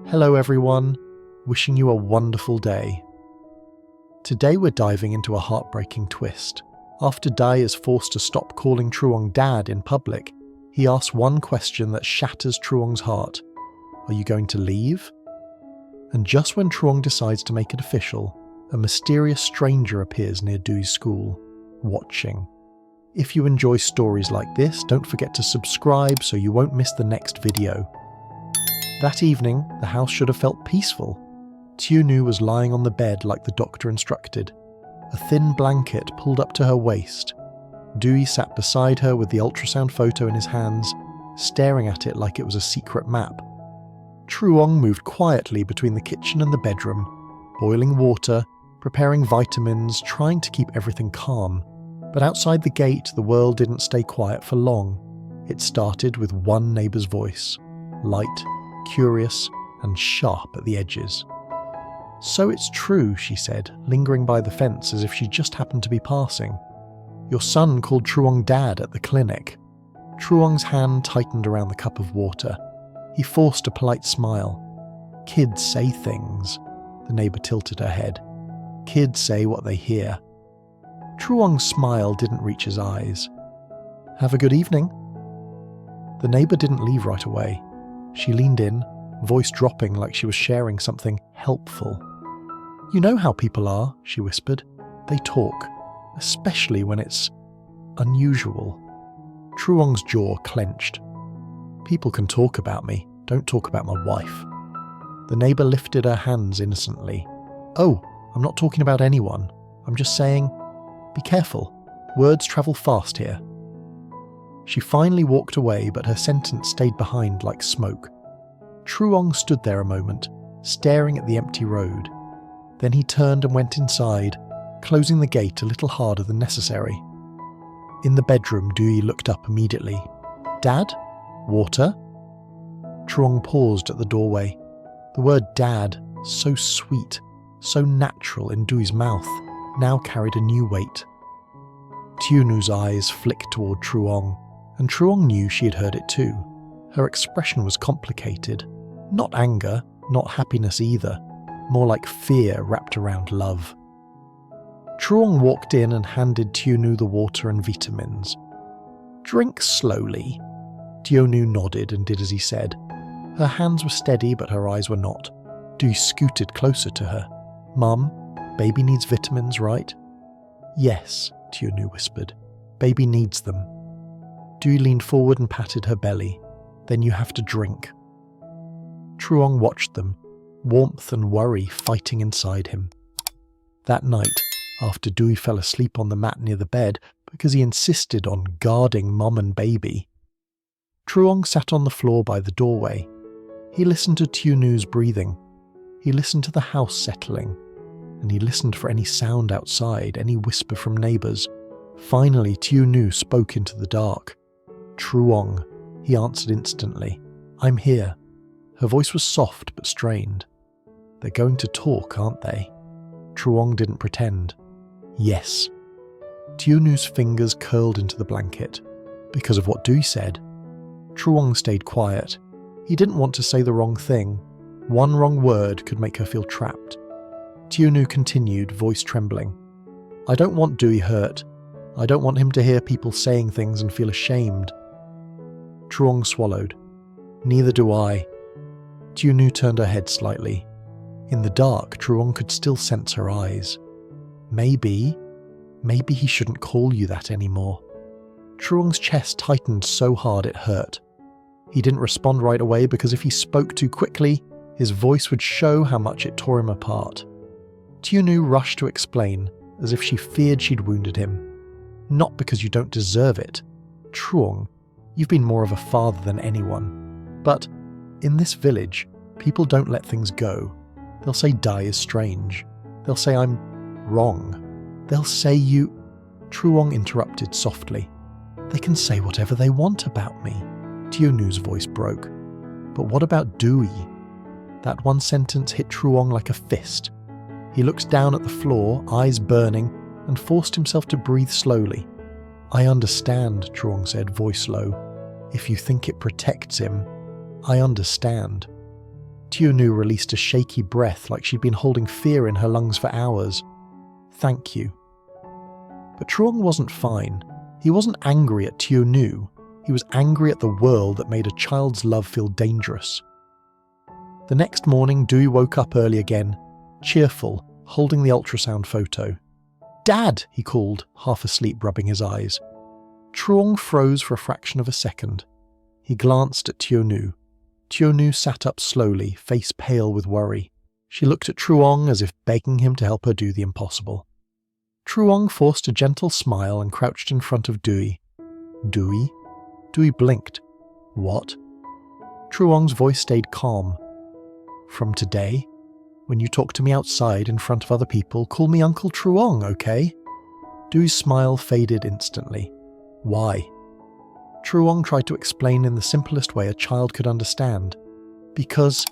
Hello everyone, wishing you a wonderful day. Today we're diving into a heartbreaking twist. After Dai is forced to stop calling Truong dad in public, he asks one question that shatters Truong's heart. Are you going to leave? And just when Truong decides to make it official, a mysterious stranger appears near Dui's school, watching. If you enjoy stories like this, don't forget to subscribe so you won't miss the next video. That evening, the house should have felt peaceful. Tieu was lying on the bed like the doctor instructed, a thin blanket pulled up to her waist. Dui sat beside her with the ultrasound photo in his hands, staring at it like it was a secret map. Truong moved quietly between the kitchen and the bedroom, boiling water, preparing vitamins, trying to keep everything calm. But outside the gate, the world didn't stay quiet for long. It started with one neighbour's voice, light, curious, and sharp at the edges. "So it's true," she said, lingering by the fence as if she just happened to be passing. "Your son called Truong dad at the clinic." Truong's hand tightened around the cup of water. He forced a polite smile. "Kids say things." The neighbour tilted her head. "Kids say what they hear." Truong's smile didn't reach his eyes. "Have a good evening." The neighbour didn't leave right away. She leaned in, voice dropping like she was sharing something helpful. "You know how people are," she whispered. "They talk, especially when it's unusual." Truong's jaw clenched. "People can talk about me, don't talk about my wife." The neighbour lifted her hands innocently. "Oh, I'm not talking about anyone. I'm just saying, be careful. Words travel fast here." She finally walked away, but her sentence stayed behind like smoke. Truong stood there a moment, staring at the empty road. Then he turned and went inside, closing the gate a little harder than necessary. In the bedroom, Dui looked up immediately. "Dad? Water?" Truong paused at the doorway. The word dad, so sweet, so natural in Dui's mouth, now carried a new weight. Tieunu's eyes flicked toward Truong, and Truong knew she had heard it too. Her expression was complicated. Not anger, not happiness either, more like fear wrapped around love. Truong walked in and handed Tieu the water and vitamins. "Drink slowly." Tieu nodded and did as he said. Her hands were steady, but her eyes were not. Dui scooted closer to her. "Mum, baby needs vitamins, right?" "Yes," Tieu whispered. "Baby needs them." Dui leaned forward and patted her belly. "Then you have to drink." Truong watched them, warmth and worry fighting inside him. That night, after Dui fell asleep on the mat near the bed because he insisted on guarding Mum and baby, Truong sat on the floor by the doorway. He listened to Tieunu's breathing. He listened to the house settling. And he listened for any sound outside, any whisper from neighbours. Finally, Tieu spoke into the dark. "Truong," he answered instantly. "I'm here." Her voice was soft but strained. "They're going to talk, aren't they?" Truong didn't pretend. "Yes." Tieunu's fingers curled into the blanket. Because of what Dui said. Truong stayed quiet. He didn't want to say the wrong thing. One wrong word could make her feel trapped. Tieu continued, voice trembling. "I don't want Dui hurt. I don't want him to hear people saying things and feel ashamed." Truong swallowed. "Neither do I." Tieu turned her head slightly. In the dark, Truong could still sense her eyes. Maybe he shouldn't call you that anymore." Truong's chest tightened so hard it hurt. He didn't respond right away because if he spoke too quickly, his voice would show how much it tore him apart. Tieu rushed to explain, as if she feared she'd wounded him. "Not because you don't deserve it. Truong, you've been more of a father than anyone. But in this village, people don't let things go. They'll say Dai is strange. They'll say I'm wrong. They'll say you—" Truong interrupted softly. "They can say whatever they want about me." Tieunu's voice broke. "But what about Dui?" That one sentence hit Truong like a fist. He looked down at the floor, eyes burning, and forced himself to breathe slowly. "I understand," Truong said, voice low. "If you think it protects him, I understand." Tieu released a shaky breath like she'd been holding fear in her lungs for hours. "Thank you." But Truong wasn't fine. He wasn't angry at Tieu. He was angry at the world that made a child's love feel dangerous. The next morning, Dewey woke up early again, cheerful, holding the ultrasound photo. "Dad!" he called, half asleep, rubbing his eyes. Truong froze for a fraction of a second. He glanced at Tieu. Tieu sat up slowly, face pale with worry. She looked at Truong as if begging him to help her do the impossible. Truong forced a gentle smile and crouched in front of Dewey. "Dewey?" Dewey blinked. "What?" Truong's voice stayed calm. "From today, when you talk to me outside in front of other people, call me Uncle Truong, okay?" Dewey's smile faded instantly. "Why?" Truong tried to explain in the simplest way a child could understand. "Because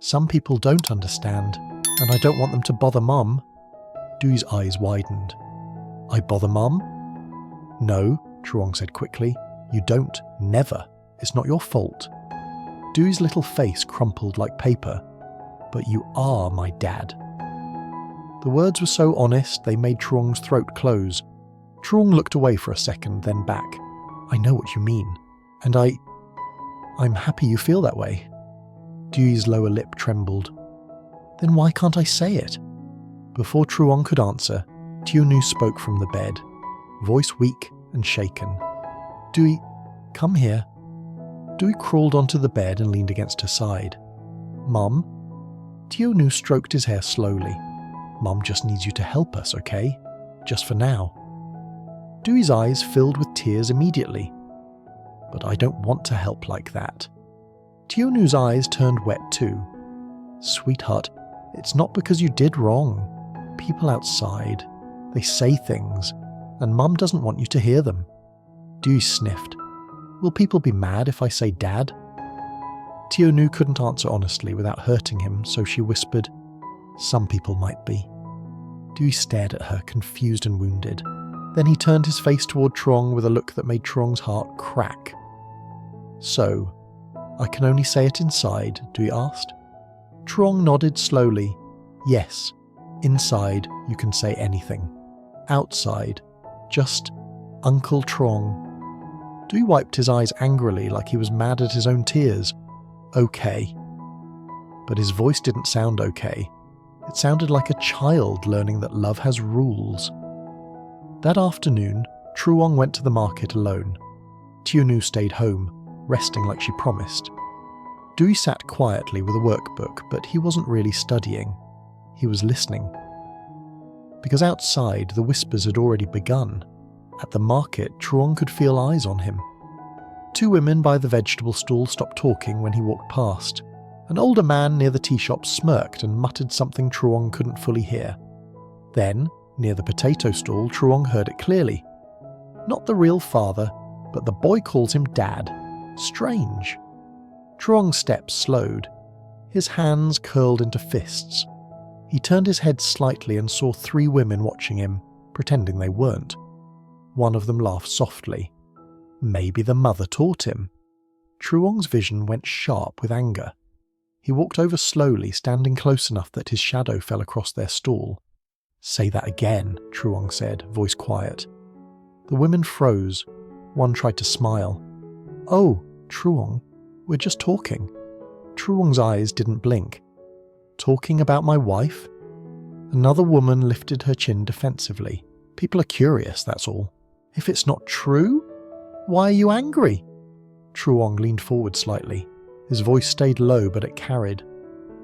some people don't understand, and I don't want them to bother Mum." Dewey's eyes widened. "I bother Mum?" "No," Truong said quickly. "You don't. Never. It's not your fault." Dewey's little face crumpled like paper. "But you are my dad." The words were so honest they made Truong's throat close. Truong looked away for a second, then back. "I know what you mean. And I'm happy you feel that way." Dewey's lower lip trembled. "Then why can't I say it?" Before Truong could answer, Tieu spoke from the bed, voice weak and shaken. "Dewey, come here." Dewey crawled onto the bed and leaned against her side. "Mum?" Tieu stroked his hair slowly. "Mum just needs you to help us, okay? Just for now." Dewey's eyes filled with tears immediately. "But I don't want to help like that." Tieu's eyes turned wet too. "Sweetheart, it's not because you did wrong. People outside, they say things, and Mum doesn't want you to hear them." Dewey sniffed. "Will people be mad if I say Dad?" Tieu couldn't answer honestly without hurting him, so she whispered, "Some people might be." Dewey stared at her, confused and wounded. Then he turned his face toward Truong with a look that made Truong's heart crack. "So, I can only say it inside?" Dewey asked. Truong nodded slowly. "Yes, inside you can say anything. Outside, just Uncle Truong." Dewey wiped his eyes angrily like he was mad at his own tears. "Okay." But his voice didn't sound okay. It sounded like a child learning that love has rules. That afternoon, Truong went to the market alone. Tieu stayed home, resting like she promised. Dewey sat quietly with a workbook, but he wasn't really studying. He was listening. Because outside, the whispers had already begun. At the market, Truong could feel eyes on him. Two women by the vegetable stall stopped talking when he walked past. An older man near the tea shop smirked and muttered something Truong couldn't fully hear. Then, near the potato stall, Truong heard it clearly. Not the real father, but the boy calls him Dad. Strange. Truong's steps slowed. His hands curled into fists. He turned his head slightly and saw three women watching him, pretending they weren't. One of them laughed softly. Maybe the mother taught him. Truong's vision went sharp with anger. He walked over slowly, standing close enough that his shadow fell across their stall. "Say that again," Truong said, voice quiet. The women froze. One tried to smile. "Oh, Truong, we're just talking." Truong's eyes didn't blink. "Talking about my wife?" Another woman lifted her chin defensively. "People are curious, that's all." "If it's not true, why are you angry?" Truong leaned forward slightly. His voice stayed low, but it carried.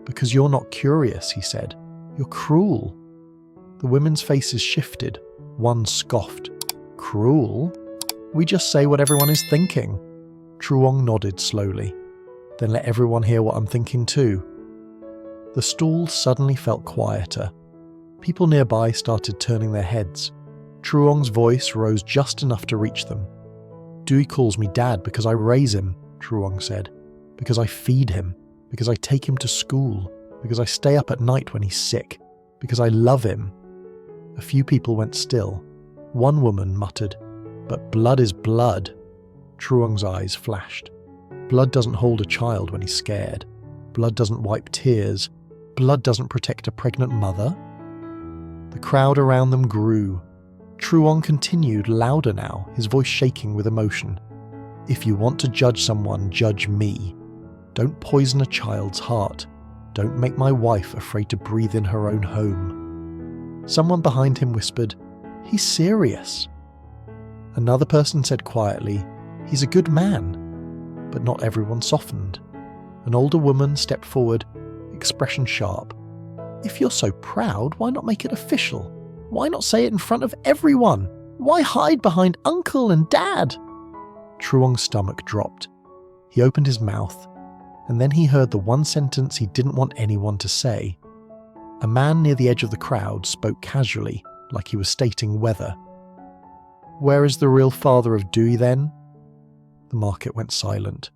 "Because you're not curious," he said. "You're cruel." The women's faces shifted. One scoffed. "Cruel? We just say what everyone is thinking." Truong nodded slowly. "Then let everyone hear what I'm thinking too." The stall suddenly felt quieter. People nearby started turning their heads. Truong's voice rose just enough to reach them. "Dewey calls me Dad because I raise him," Truong said. "Because I feed him. Because I take him to school. Because I stay up at night when he's sick. Because I love him." A few people went still. One woman muttered, "But blood is blood." Truong's eyes flashed. "Blood doesn't hold a child when he's scared." Blood doesn't wipe tears. Blood doesn't protect a pregnant mother. The crowd around them grew. Truong continued, louder now, his voice shaking with emotion. If you want to judge someone, judge me. Don't poison a child's heart. Don't make my wife afraid to breathe in her own home. Someone behind him whispered, "He's serious." Another person said quietly, "He's a good man." But not everyone softened. An older woman stepped forward, expression sharp. "If you're so proud, why not make it official? Why not say it in front of everyone? Why hide behind Uncle and Dad?" Truong's stomach dropped. He opened his mouth, and then he heard the one sentence he didn't want anyone to say. A man near the edge of the crowd spoke casually, like he was stating weather. "Where is the real father of Dewey then?" The market went silent.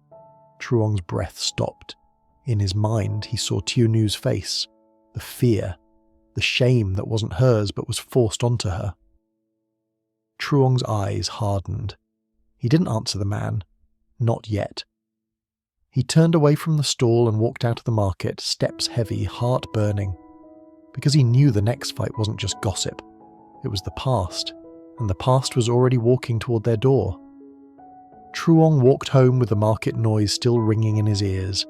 Truong's breath stopped. In his mind, he saw Tieunu's face, the fear, the shame that wasn't hers but was forced onto her. Truong's eyes hardened. He didn't answer the man. Not yet. He turned away from the stall and walked out of the market, steps heavy, heart burning. Because he knew the next fight wasn't just gossip. It was the past, and the past was already walking toward their door. Truong walked home with the market noise still ringing in his ears.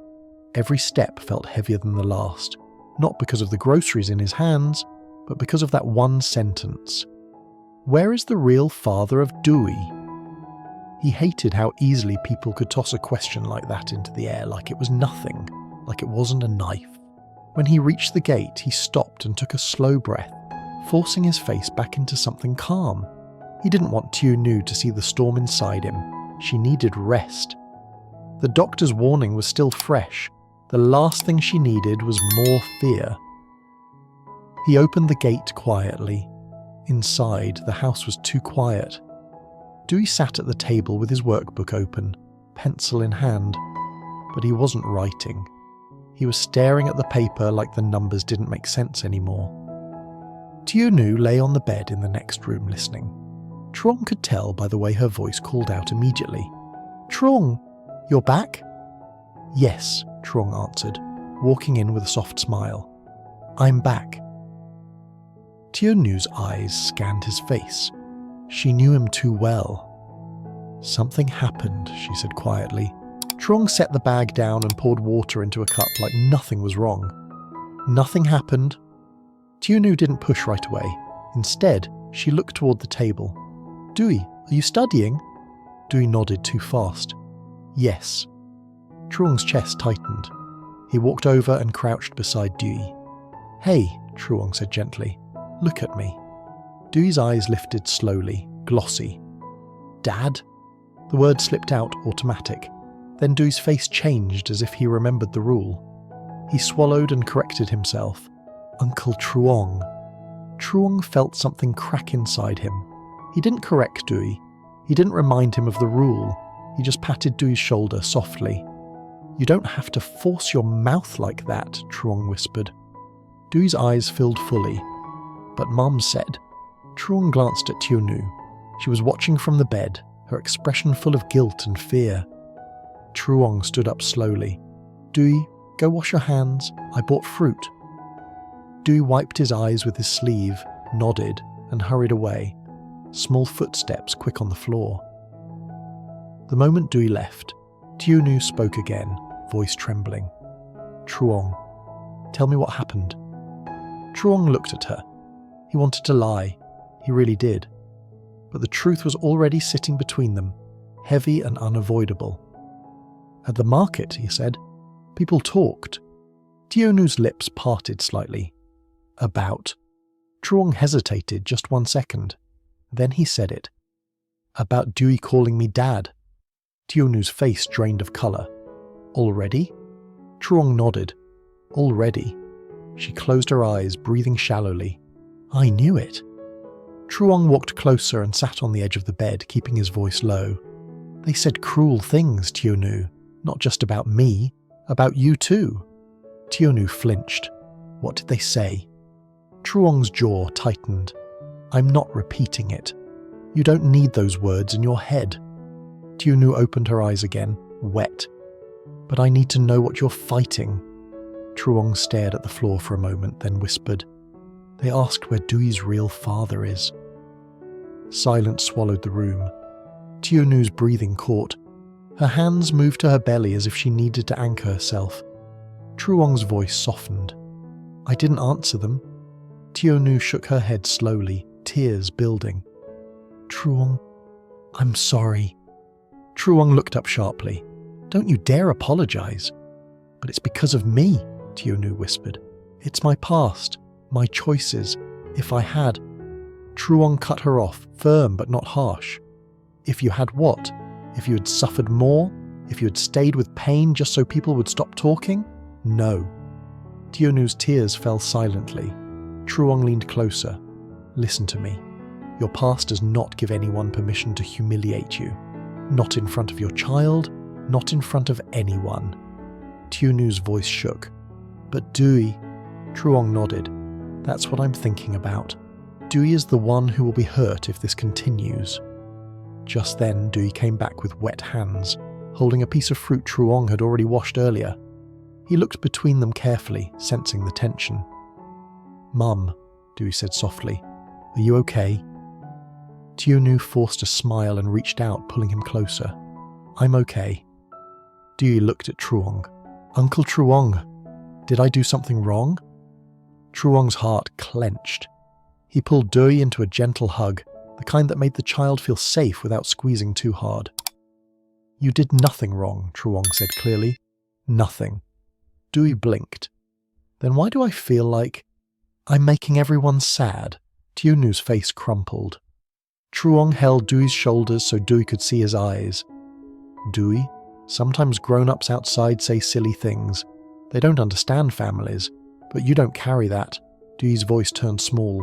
Every step felt heavier than the last, not because of the groceries in his hands, but because of that one sentence. Where is the real father of Dewey? He hated how easily people could toss a question like that into the air, like it was nothing, like it wasn't a knife. When he reached the gate, he stopped and took a slow breath, forcing his face back into something calm. He didn't want Tieu-nu to see the storm inside him. She needed rest. The doctor's warning was still fresh. The last thing she needed was more fear. He opened the gate quietly. Inside, the house was too quiet. Dewey sat at the table with his workbook open, pencil in hand, but he wasn't writing. He was staring at the paper like the numbers didn't make sense anymore. Tieu-nu lay on the bed in the next room listening. Truong could tell by the way her voice called out immediately. "Truong, you're back?" "Yes," Truong answered, walking in with a soft smile. "I'm back." Tieu-nu's eyes scanned his face. She knew him too well. "Something happened," she said quietly. Truong set the bag down and poured water into a cup like nothing was wrong. "Nothing happened." Tieu-nu didn't push right away. Instead, she looked toward the table. "Dewey, are you studying?" Dewey nodded too fast. "Yes." Truong's chest tightened. He walked over and crouched beside Dewey. "Hey," Truong said gently, "look at me." Dewey's eyes lifted slowly, glossy. "Dad?" The word slipped out automatic. Then Dewey's face changed as if he remembered the rule. He swallowed and corrected himself. "Uncle Truong." Truong felt something crack inside him. He didn't correct Dewey. He didn't remind him of the rule. He just patted Dewey's shoulder softly. "You don't have to force your mouth like that," Truong whispered. Dewey's eyes filled fully. "But Mum said." Truong glanced at Tieu-nu. She was watching from the bed, her expression full of guilt and fear. Truong stood up slowly. "Dewey, go wash your hands. I bought fruit." Dewey wiped his eyes with his sleeve, nodded, and hurried away. Small footsteps quick on the floor. The moment Dewey left, Tieu-nu spoke again, voice trembling. "Truong, tell me what happened." Truong looked at her. He wanted to lie. He really did. But the truth was already sitting between them, heavy and unavoidable. "At the market," he said, "people talked." Tieu-nu's lips parted slightly. "About?" Truong hesitated just 1 second. Then he said it. "About Dewey calling me Dad." Tieu-nu's face drained of colour. "Already?" Truong nodded. "Already." She closed her eyes, breathing shallowly. "I knew it." Truong walked closer and sat on the edge of the bed, keeping his voice low. "They said cruel things, Tieu-nu. Not just about me, about you too." Tieu-nu flinched. "What did they say?" Truong's jaw tightened. "I'm not repeating it. You don't need those words in your head." Tieu-nu opened her eyes again, wet. "But I need to know what you're fighting." Truong stared at the floor for a moment, then whispered, "They asked where Dui's real father is." Silence swallowed the room. Tieunu's breathing caught. Her hands moved to her belly as if she needed to anchor herself. Truong's voice softened. "I didn't answer them." Tieu shook her head slowly, tears building. "Truong, I'm sorry." Truong looked up sharply. "Don't you dare apologize." "But it's because of me," Tieu whispered. "It's my past, my choices. If I had..." Truong cut her off, firm but not harsh. "If you had what? If you had suffered more? If you had stayed with pain just so people would stop talking? No." Tieunu's tears fell silently. Truong leaned closer. "Listen to me. Your past does not give anyone permission to humiliate you. Not in front of your child, not in front of anyone." Tieunu's voice shook. "But Dui..." Truong nodded. "That's what I'm thinking about. Dui is the one who will be hurt if this continues." Just then, Dui came back with wet hands, holding a piece of fruit Truong had already washed earlier. He looked between them carefully, sensing the tension. "Mum," Dui said softly, "are you okay?" Tieu forced a smile and reached out, pulling him closer. "I'm okay." Dui looked at Truong. "Uncle Truong, did I do something wrong?" Truong's heart clenched. He pulled Dui into a gentle hug, the kind that made the child feel safe without squeezing too hard. "You did nothing wrong," Truong said clearly. "Nothing." Dui blinked. "Then why do I feel like I'm making everyone sad?" Tieunu's face crumpled. Truong held Dui's shoulders so Dui could see his eyes. "Dui, sometimes grown-ups outside say silly things. They don't understand families, but you don't carry that." Dui's voice turned small.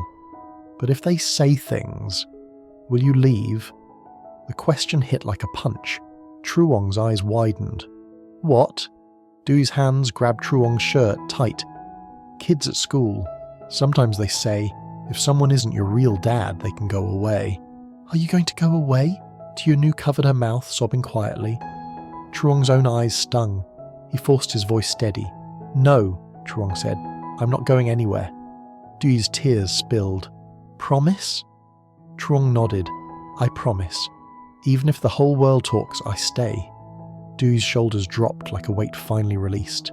"But if they say things, will you leave?" The question hit like a punch. Truong's eyes widened. "What?" Dui's hands grabbed Truong's shirt tight. "Kids at school, sometimes they say, if someone isn't your real dad, they can go away." "Are you going to go away?" Tieu covered her mouth, sobbing quietly. Truong's own eyes stung. He forced his voice steady. "No," Truong said. "I'm not going anywhere." Dui's tears spilled. "Promise?" Truong nodded. "I promise. Even if the whole world talks, I stay." Dui's shoulders dropped like a weight finally released.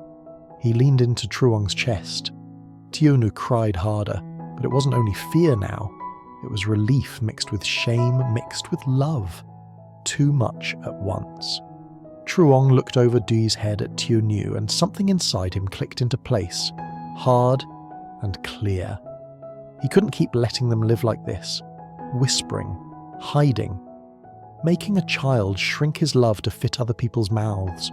He leaned into Truong's chest. Tieu cried harder, but it wasn't only fear now. It was relief mixed with shame, mixed with love. Too much at once. Truong looked over Dui's head at Tieu and something inside him clicked into place. Hard and clear. He couldn't keep letting them live like this. Whispering. Hiding. Making a child shrink his love to fit other people's mouths.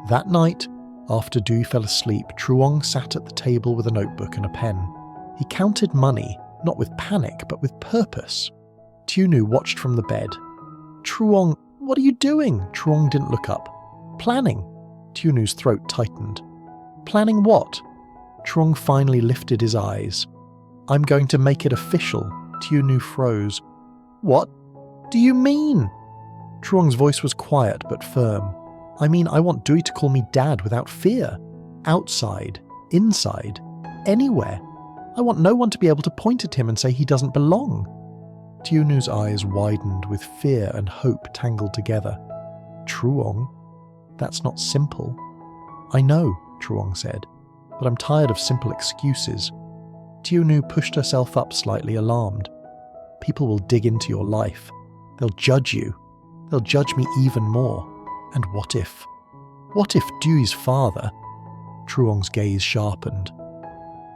That night, after Dui fell asleep, Truong sat at the table with a notebook and a pen. He counted money, not with panic, but with purpose. Tieu watched from the bed. "Truong, what are you doing?" Truong didn't look up. "Planning." Tieu's throat tightened. "Planning what?" Truong finally lifted his eyes. "I'm going to make it official." Tieu froze. "What do you mean?" Truong's voice was quiet but firm. "I mean, I want Dui to call me dad without fear. Outside, inside, anywhere. I want no one to be able to point at him and say he doesn't belong." Tieu's eyes widened with fear and hope tangled together. "Truong, that's not simple." "I know," Truong said, "but I'm tired of simple excuses." Tieu pushed herself up slightly, alarmed. "People will dig into your life. They'll judge you. They'll judge me even more. And what if? What if Dui's father..." Truong's gaze sharpened.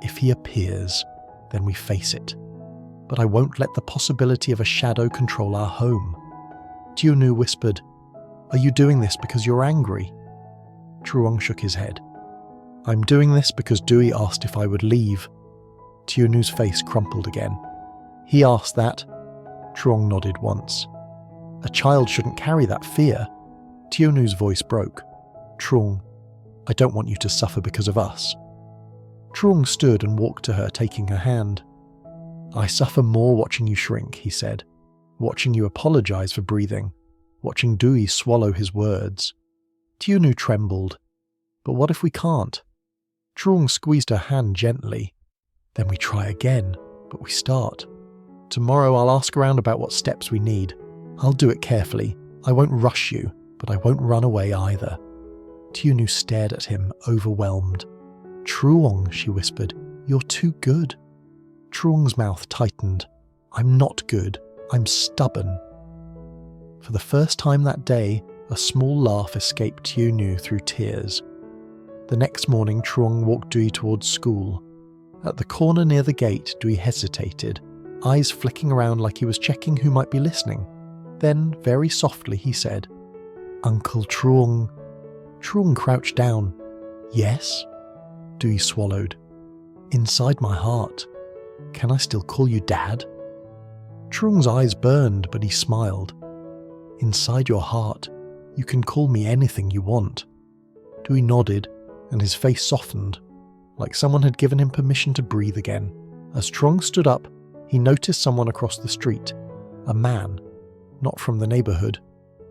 "If he appears, then we face it. But I won't let the possibility of a shadow control our home." Tieu whispered, "Are you doing this because you're angry?" Truong shook his head. "I'm doing this because Dui asked if I would leave." Tieu's face crumpled again. "He asked that?" Truong nodded once. "A child shouldn't carry that fear." Tieu's voice broke. "Truong, I don't want you to suffer because of us." Truong stood and walked to her, taking her hand. "I suffer more watching you shrink," he said. "Watching you apologize for breathing. Watching Dui swallow his words." Tieu trembled. "But what if we can't?" Truong squeezed her hand gently. Then we try again, but we start. Tomorrow I'll ask around about what steps we need. I'll do it carefully. I won't rush you, but I won't run away either. Tieu stared at him, overwhelmed. Truong, she whispered, you're too good. Truong's mouth tightened. I'm not good. I'm stubborn. For the first time that day, a small laugh escaped Tieu through tears. The next morning, Truong walked Dui towards school. At the corner near the gate, Dui hesitated, eyes flicking around like he was checking who might be listening. Then, very softly, he said, Uncle Truong. Truong crouched down. Yes? Dui swallowed. Inside my heart. Can I still call you Dad? Truong's eyes burned, but he smiled. Inside your heart, you can call me anything you want. Dui nodded, and his face softened, like someone had given him permission to breathe again. As Truong stood up, he noticed someone across the street, a man, not from the neighbourhood,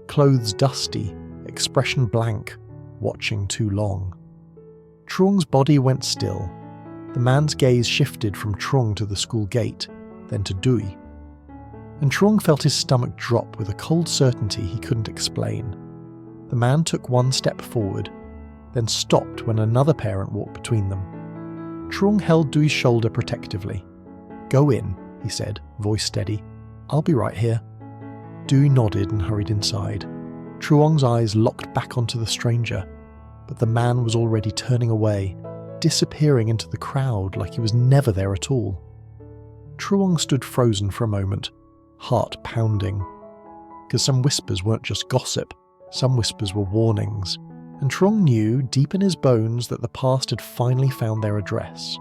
clothes dusty, expression blank, watching too long. Truong's body went still. The man's gaze shifted from Truong to the school gate, then to Dui. And Truong felt his stomach drop with a cold certainty he couldn't explain. The man took one step forward, then stopped when another parent walked between them. Truong held Dui's shoulder protectively. Go in, he said, voice steady. I'll be right here. Dui nodded and hurried inside. Truong's eyes locked back onto the stranger, but the man was already turning away, disappearing into the crowd like he was never there at all. Truong stood frozen for a moment, heart pounding. Because some whispers weren't just gossip, some whispers were warnings, and Truong knew deep in his bones that the past had finally found their address.